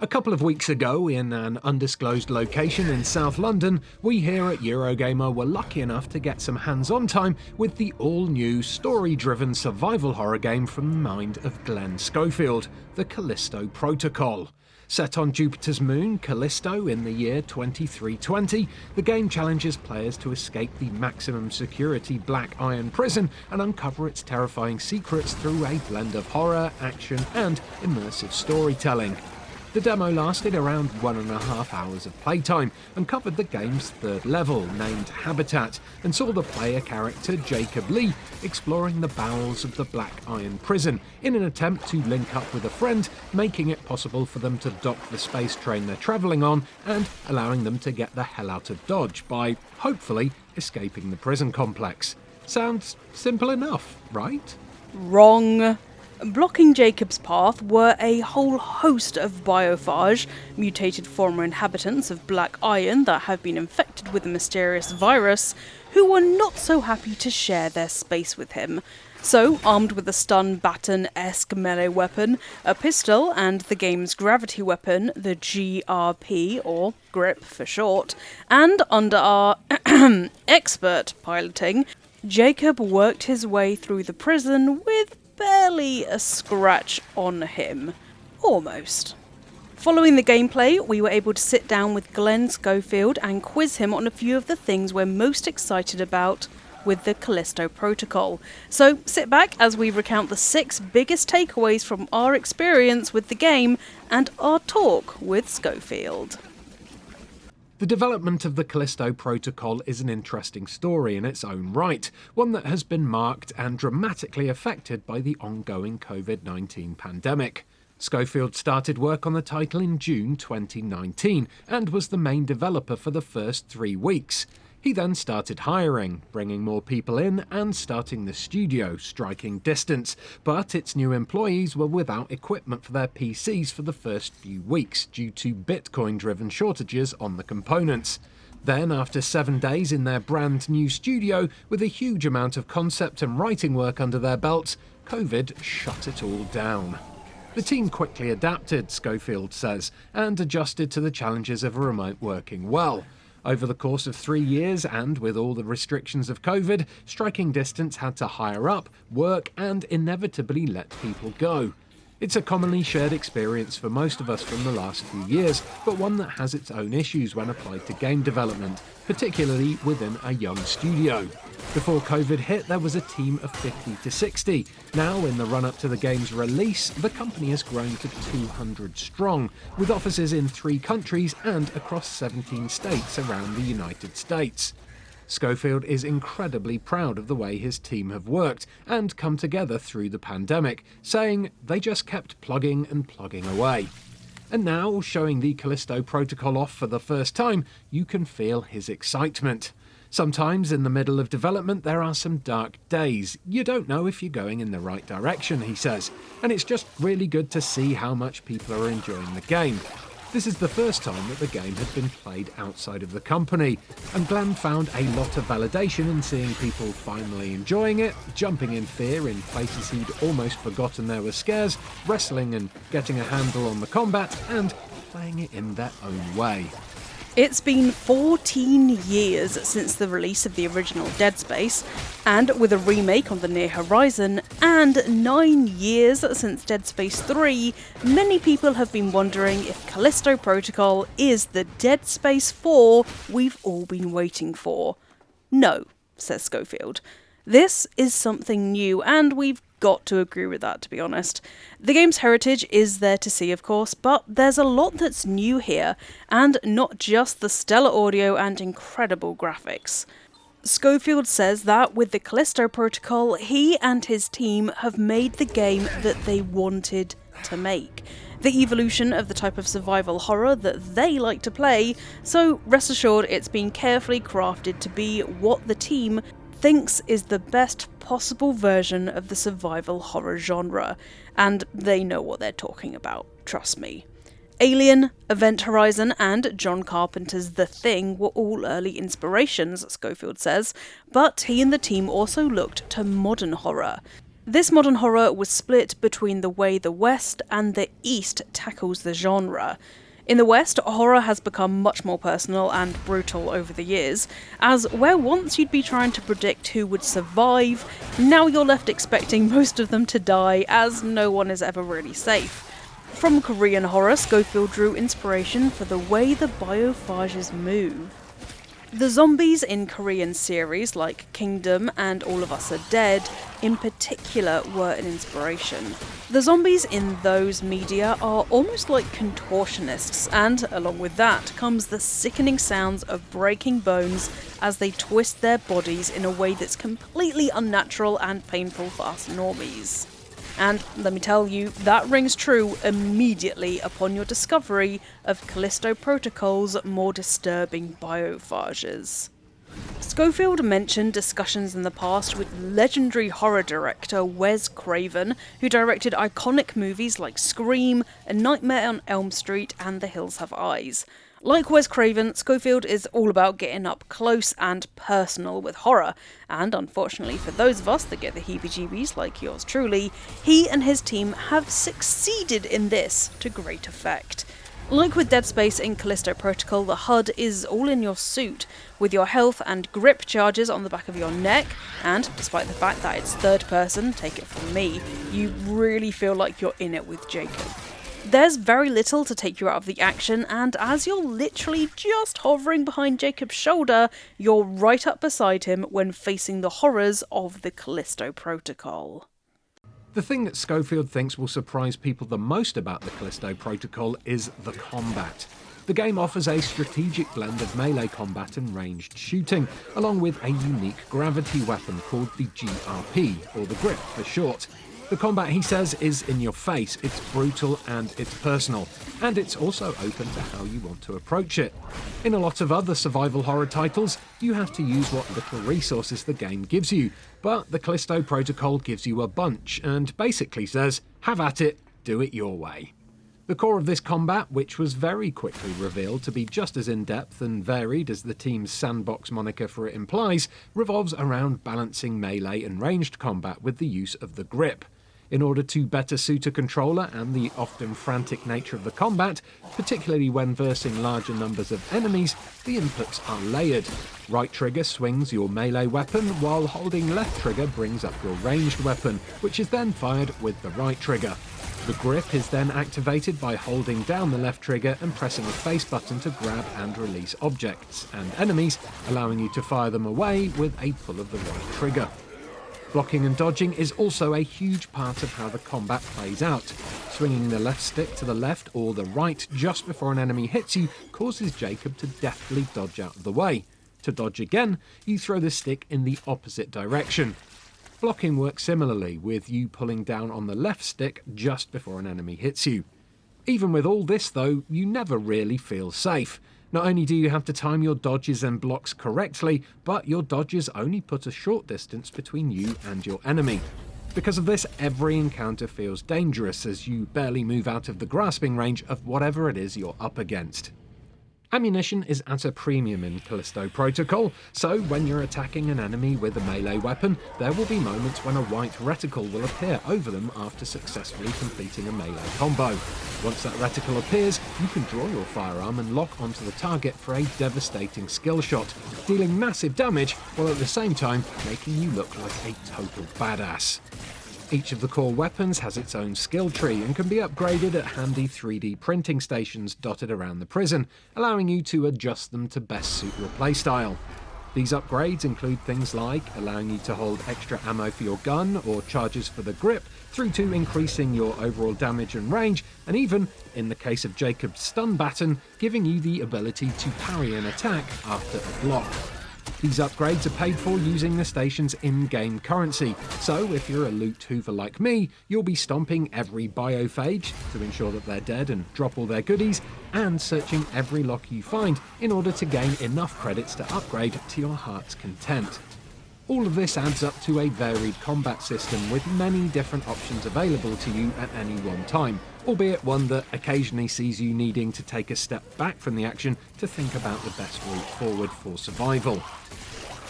A couple of weeks ago, in an undisclosed location in South London, we here at Eurogamer were lucky enough to get some hands-on time with the all-new story-driven survival horror game from the mind of Glenn Schofield, The Callisto Protocol. Set on Jupiter's moon, Callisto, in the year 2320, the game challenges players to escape the maximum security Black Iron prison and uncover its terrifying secrets through a blend of horror, action, and immersive storytelling. The demo lasted around 1.5 hours of playtime and covered the game's third level, named Habitat, and saw the player character Jacob Lee exploring the bowels of the Black Iron prison in an attempt to link up with a friend, making it possible for them to dock the space train they're travelling on and allowing them to get the hell out of Dodge by, hopefully, escaping the prison complex. Sounds simple enough, right? Wrong. Blocking Jacob's path were a whole host of biophage, mutated former inhabitants of Black Iron that have been infected with a mysterious virus, who were not so happy to share their space with him. So, armed with a stun baton-esque melee weapon, a pistol, and the game's gravity weapon, the GRP, or grip for short, and under our expert piloting, Jacob worked his way through the prison with barely a scratch on him. Almost. Following the gameplay, we were able to sit down with Glenn Schofield and quiz him on a few of the things we're most excited about with the Callisto Protocol. So sit back as we recount the 6 biggest takeaways from our experience with the game and our talk with Schofield. The development of the Callisto Protocol is an interesting story in its own right, one that has been marked and dramatically affected by the ongoing COVID-19 pandemic. Schofield started work on the title in June 2019 and was the main developer for the first 3 weeks. He then started hiring, bringing more people in and starting the studio, Striking Distance, but its new employees were without equipment for their PCs for the first few weeks due to Bitcoin-driven shortages on the components. Then, after 7 days in their brand new studio, with a huge amount of concept and writing work under their belts, COVID shut it all down. The team quickly adapted, Schofield says, and adjusted to the challenges of remote working well. Over the course of 3 years, and with all the restrictions of COVID, Striking Distance had to hire up, work, and inevitably let people go. It's a commonly shared experience for most of us from the last few years, but one that has its own issues when applied to game development, particularly within a young studio. Before COVID hit, there was a team of 50 to 60. Now, in the run-up to the game's release, the company has grown to 200 strong, with offices in 3 countries and across 17 states around the United States. Schofield is incredibly proud of the way his team have worked and come together through the pandemic, saying they just kept plugging and plugging away. And now, showing the Callisto Protocol off for the first time, you can feel his excitement. Sometimes in the middle of development there are some dark days. You don't know if you're going in the right direction, he says, and it's just really good to see how much people are enjoying the game. This is the first time that the game had been played outside of the company, and Glenn found a lot of validation in seeing people finally enjoying it, jumping in fear in places he'd almost forgotten there were scares, wrestling and getting a handle on the combat, and playing it in their own way. It's been 14 years since the release of the original Dead Space, and with a remake on the near horizon, and 9 years since Dead Space 3, many people have been wondering if Callisto Protocol is the Dead Space 4 we've all been waiting for. No, says Schofield. This is something new, and we've got to agree with that, to be honest. The game's heritage is there to see, of course, but there's a lot that's new here, and not just the stellar audio and incredible graphics. Schofield says that with the Callisto Protocol, he and his team have made the game that they wanted to make. The evolution of the type of survival horror that they like to play, so rest assured it's been carefully crafted to be what the team thinks is the best possible version of the survival horror genre, and they know what they're talking about, trust me. Alien, Event Horizon, and John Carpenter's The Thing were all early inspirations, Schofield says, but he and the team also looked to modern horror. This modern horror was split between the way the West and the East tackles the genre. In the West, horror has become much more personal and brutal over the years, as where once you'd be trying to predict who would survive, now you're left expecting most of them to die, as no one is ever really safe. From Korean horror, Schofield drew inspiration for the way the biophages move. The zombies in Korean series like Kingdom and All of Us Are Dead in particular were an inspiration. The zombies in those media are almost like contortionists, and along with that comes the sickening sounds of breaking bones as they twist their bodies in a way that's completely unnatural and painful for us normies. And let me tell you, that rings true immediately upon your discovery of Callisto Protocol's more disturbing biophages. Schofield mentioned discussions in the past with legendary horror director Wes Craven, who directed iconic movies like Scream, A Nightmare on Elm Street, and The Hills Have Eyes. Like Wes Craven, Schofield is all about getting up close and personal with horror, and unfortunately for those of us that get the heebie-jeebies like yours truly, he and his team have succeeded in this to great effect. Like with Dead Space in Callisto Protocol, the HUD is all in your suit, with your health and grip charges on the back of your neck, and despite the fact that it's third person, take it from me, you really feel like you're in it with Jacob. There's very little to take you out of the action, and as you're literally just hovering behind Jacob's shoulder, you're right up beside him when facing the horrors of the Callisto Protocol. The thing that Schofield thinks will surprise people the most about the Callisto Protocol is the combat. The game offers a strategic blend of melee combat and ranged shooting, along with a unique gravity weapon called the GRP, or the Grip for short. The combat, he says, is in your face, it's brutal and it's personal, and it's also open to how you want to approach it. In a lot of other survival horror titles, you have to use what little resources the game gives you, but the Callisto Protocol gives you a bunch, and basically says, have at it, do it your way. The core of this combat, which was very quickly revealed to be just as in-depth and varied as the team's sandbox moniker for it implies, revolves around balancing melee and ranged combat with the use of the Grip. In order to better suit a controller and the often frantic nature of the combat, particularly when versing larger numbers of enemies, the inputs are layered. Right trigger swings your melee weapon, while holding left trigger brings up your ranged weapon, which is then fired with the right trigger. The Grip is then activated by holding down the left trigger and pressing the face button to grab and release objects and enemies, allowing you to fire them away with a pull of the right trigger. Blocking and dodging is also a huge part of how the combat plays out. Swinging the left stick to the left or the right just before an enemy hits you causes Jacob to deftly dodge out of the way. To dodge again, you throw the stick in the opposite direction. Blocking works similarly, with you pulling down on the left stick just before an enemy hits you. Even with all this though, you never really feel safe. Not only do you have to time your dodges and blocks correctly, but your dodges only put a short distance between you and your enemy. Because of this, every encounter feels dangerous as you barely move out of the grasping range of whatever it is you're up against. Ammunition is at a premium in Callisto Protocol, so when you're attacking an enemy with a melee weapon, there will be moments when a white reticle will appear over them after successfully completing a melee combo. Once that reticle appears, you can draw your firearm and lock onto the target for a devastating skill shot, dealing massive damage while at the same time making you look like a total badass. Each of the core weapons has its own skill tree and can be upgraded at handy 3D printing stations dotted around the prison, allowing you to adjust them to best suit your playstyle. These upgrades include things like allowing you to hold extra ammo for your gun or charges for the Grip, through to increasing your overall damage and range, and even, in the case of Jacob's stun baton, giving you the ability to parry an attack after a block. These upgrades are paid for using the station's in-game currency, so if you're a loot hoover like me, you'll be stomping every biophage to ensure that they're dead and drop all their goodies, and searching every lock you find in order to gain enough credits to upgrade to your heart's content. All of this adds up to a varied combat system with many different options available to you at any one time, albeit one that occasionally sees you needing to take a step back from the action to think about the best route forward for survival.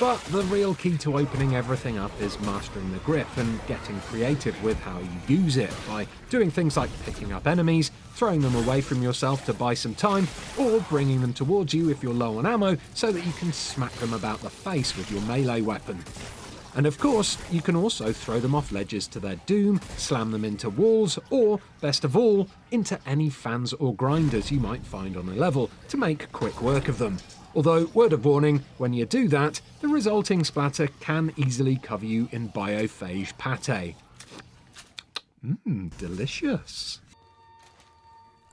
But the real key to opening everything up is mastering the grip and getting creative with how you use it, by doing things like picking up enemies, throwing them away from yourself to buy some time, or bringing them towards you if you're low on ammo so that you can smack them about the face with your melee weapon. And of course, you can also throw them off ledges to their doom, slam them into walls, or, best of all, into any fans or grinders you might find on a level to make quick work of them. Although, word of warning, when you do that, the resulting splatter can easily cover you in biophage pate. Delicious.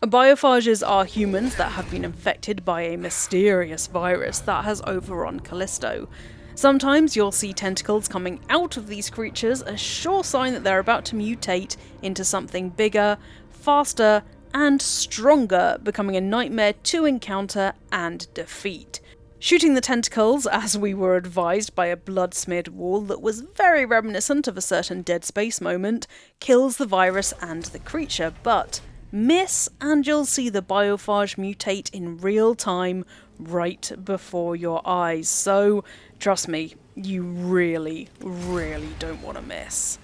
Biophages are humans that have been infected by a mysterious virus that has overrun Callisto. Sometimes you'll see tentacles coming out of these creatures, a sure sign that they're about to mutate into something bigger, faster, and stronger, becoming a nightmare to encounter and defeat. Shooting the tentacles, as we were advised by a blood-smeared wall that was very reminiscent of a certain Dead Space moment, kills the virus and the creature, but miss and you'll see the biophage mutate in real time right before your eyes. So, trust me, you really, really don't want to miss.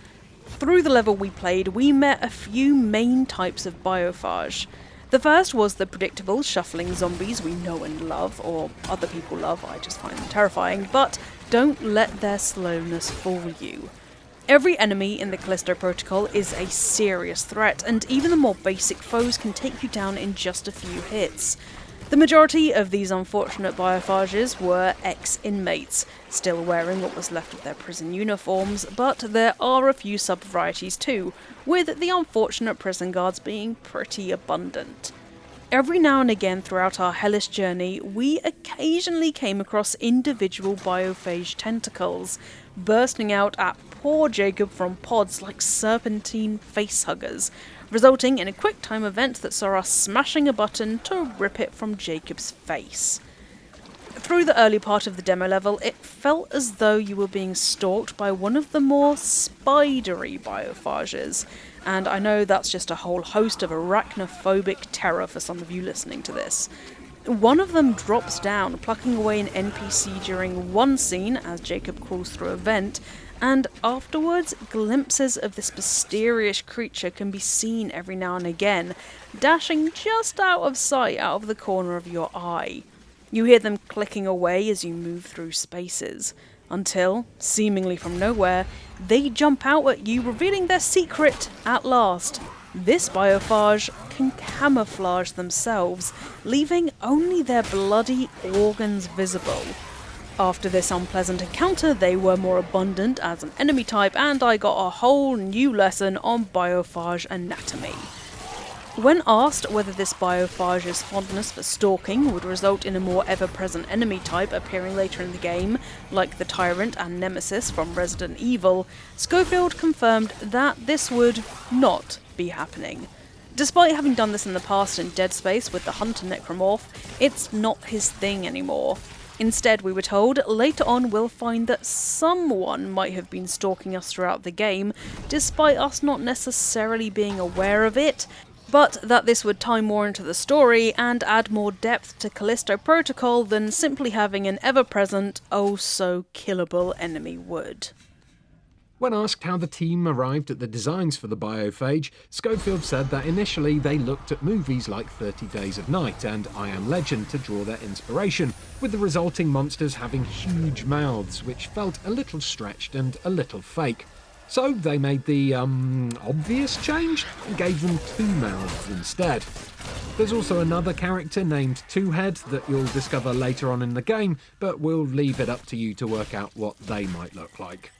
Through the level we played, we met a few main types of biophage. The first was the predictable shuffling zombies we know and love, or other people love, I just find them terrifying, but don't let their slowness fool you. Every enemy in the Callisto Protocol is a serious threat, and even the more basic foes can take you down in just a few hits. The majority of these unfortunate biophages were ex-inmates, still wearing what was left of their prison uniforms, but there are a few sub-varieties too, with the unfortunate prison guards being pretty abundant. Every now and again throughout our hellish journey, we occasionally came across individual biophage tentacles, bursting out at poor Jacob from pods like serpentine facehuggers, resulting in a quick-time event that saw us smashing a button to rip it from Jacob's face. Through the early part of the demo level, it felt as though you were being stalked by one of the more spidery biophages, and I know that's just a whole host of arachnophobic terror for some of you listening to this. One of them drops down, plucking away an NPC during one scene as Jacob crawls through a vent, and afterwards, glimpses of this mysterious creature can be seen every now and again, dashing just out of sight out of the corner of your eye. You hear them clicking away as you move through spaces, until, seemingly from nowhere, they jump out at you, revealing their secret at last. This biophage can camouflage themselves, leaving only their bloody organs visible. After this unpleasant encounter, they were more abundant as an enemy type, and I got a whole new lesson on biophage anatomy. When asked whether this biophage's fondness for stalking would result in a more ever-present enemy type appearing later in the game, like the Tyrant and Nemesis from Resident Evil, Schofield confirmed that this would not be happening. Despite having done this in the past in Dead Space with the Hunter Necromorph, it's not his thing anymore. Instead, we were told, later on we'll find that someone might have been stalking us throughout the game, despite us not necessarily being aware of it, but that this would tie more into the story and add more depth to Callisto Protocol than simply having an ever-present, oh-so-killable enemy would. When asked how the team arrived at the designs for the biophage, Schofield said that initially they looked at movies like 30 Days of Night and I Am Legend to draw their inspiration, with the resulting monsters having huge mouths which felt a little stretched and a little fake. So they made the, obvious change and gave them 2 mouths instead. There's also another character named Two-Head that you'll discover later on in the game, but we'll leave it up to you to work out what they might look like.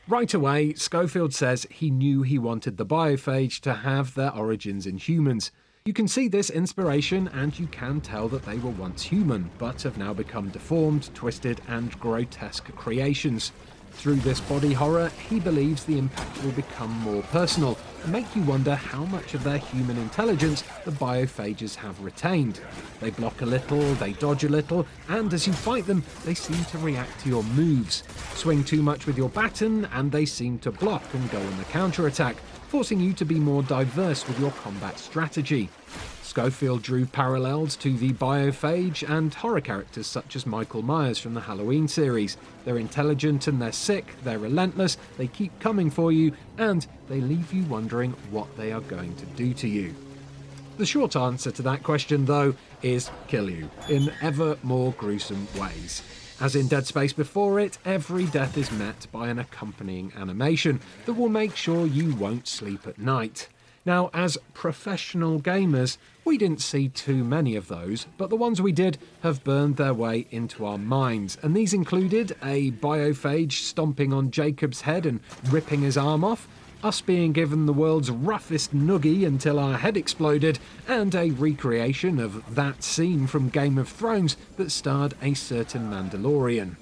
Right away, Schofield says he knew he wanted the biophage to have their origins in humans. You can see this inspiration and you can tell that they were once human, but have now become deformed, twisted and grotesque creations. Through this body horror, he believes the impact will become more personal and make you wonder how much of their human intelligence the biophages have retained. They block a little, they dodge a little, and as you fight them, they seem to react to your moves. Swing too much with your baton, and they seem to block and go on the counter-attack, forcing you to be more diverse with your combat strategy. Schofield drew parallels to the biophage and horror characters such as Michael Myers from the Halloween series. They're intelligent and they're sick, they're relentless, they keep coming for you, and they leave you wondering what they are going to do to you. The short answer to that question, though, is kill you, in ever more gruesome ways. As in Dead Space before it, every death is met by an accompanying animation that will make sure you won't sleep at night. Now, as professional gamers, we didn't see too many of those, but the ones we did have burned their way into our minds, and these included a biophage stomping on Jacob's head and ripping his arm off, us being given the world's roughest noogie until our head exploded, and a recreation of that scene from Game of Thrones that starred a certain Mandalorian.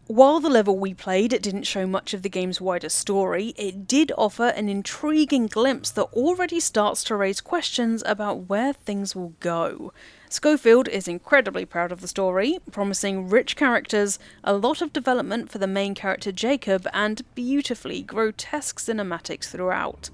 While the level we played didn't show much of the game's wider story, it did offer an intriguing glimpse that already starts to raise questions about where things will go. Schofield is incredibly proud of the story, promising rich characters, a lot of development for the main character Jacob, and beautifully grotesque cinematics throughout.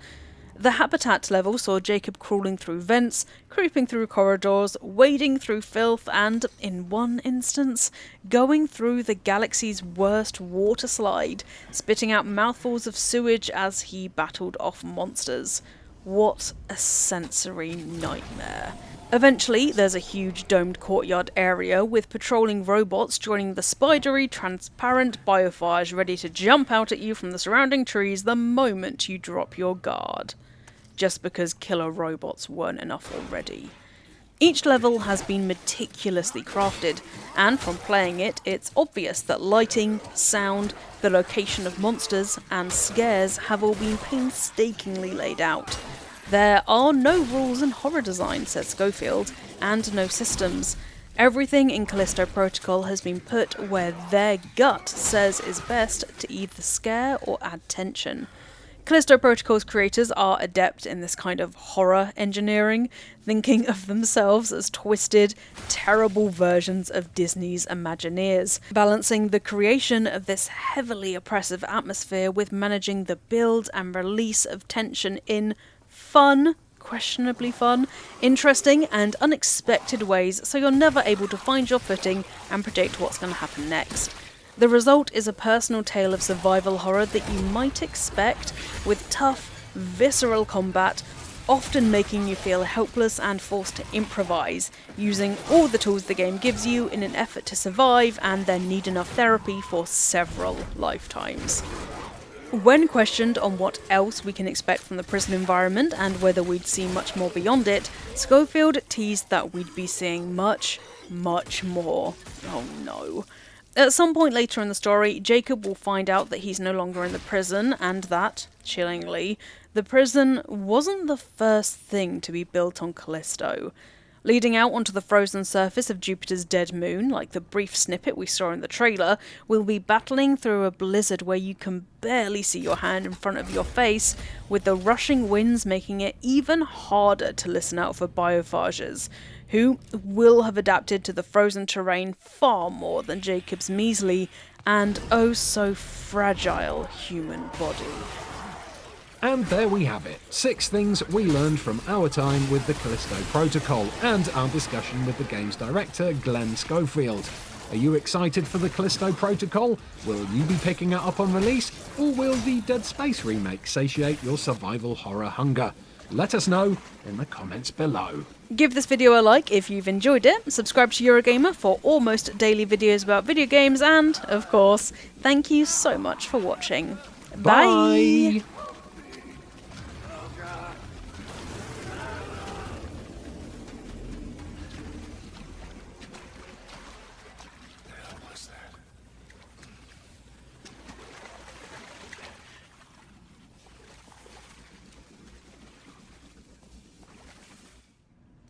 The Habitat level saw Jacob crawling through vents, creeping through corridors, wading through filth, and, in one instance, going through the galaxy's worst water slide, spitting out mouthfuls of sewage as he battled off monsters. What a sensory nightmare. Eventually, there's a huge domed courtyard area with patrolling robots joining the spidery, transparent biophage ready to jump out at you from the surrounding trees the moment you drop your guard. Just because killer robots weren't enough already. Each level has been meticulously crafted, and from playing it, it's obvious that lighting, sound, the location of monsters, and scares have all been painstakingly laid out. There are no rules in horror design, says Schofield, and no systems. Everything in Callisto Protocol has been put where their gut says is best to either scare or add tension. Callisto Protocol's creators are adept in this kind of horror engineering, thinking of themselves as twisted, terrible versions of Disney's Imagineers, balancing the creation of this heavily oppressive atmosphere with managing the build and release of tension in fun, questionably fun, interesting and unexpected ways, so you're never able to find your footing and predict what's going to happen next. The result is a personal tale of survival horror that you might expect, with tough, visceral combat, often making you feel helpless and forced to improvise, using all the tools the game gives you in an effort to survive and then need enough therapy for several lifetimes. When questioned on what else we can expect from the prison environment and whether we'd see much more beyond it, Schofield teased that we'd be seeing much, much more. Oh no. At some point later in the story, Jacob will find out that he's no longer in the prison, and that, chillingly, the prison wasn't the first thing to be built on Callisto. Leading out onto the frozen surface of Jupiter's dead moon, like the brief snippet we saw in the trailer, we'll be battling through a blizzard where you can barely see your hand in front of your face, with the rushing winds making it even harder to listen out for biophages, who will have adapted to the frozen terrain far more than Jacob's measly and oh so fragile human body. And there we have it, 6 things we learned from our time with the Callisto Protocol and our discussion with the game's director, Glenn Schofield. Are you excited for the Callisto Protocol? Will you be picking it up on release? Or will the Dead Space remake satiate your survival horror hunger? Let us know in the comments below. Give this video a like if you've enjoyed it, subscribe to Eurogamer for almost daily videos about video games, and, of course, thank you so much for watching. Bye!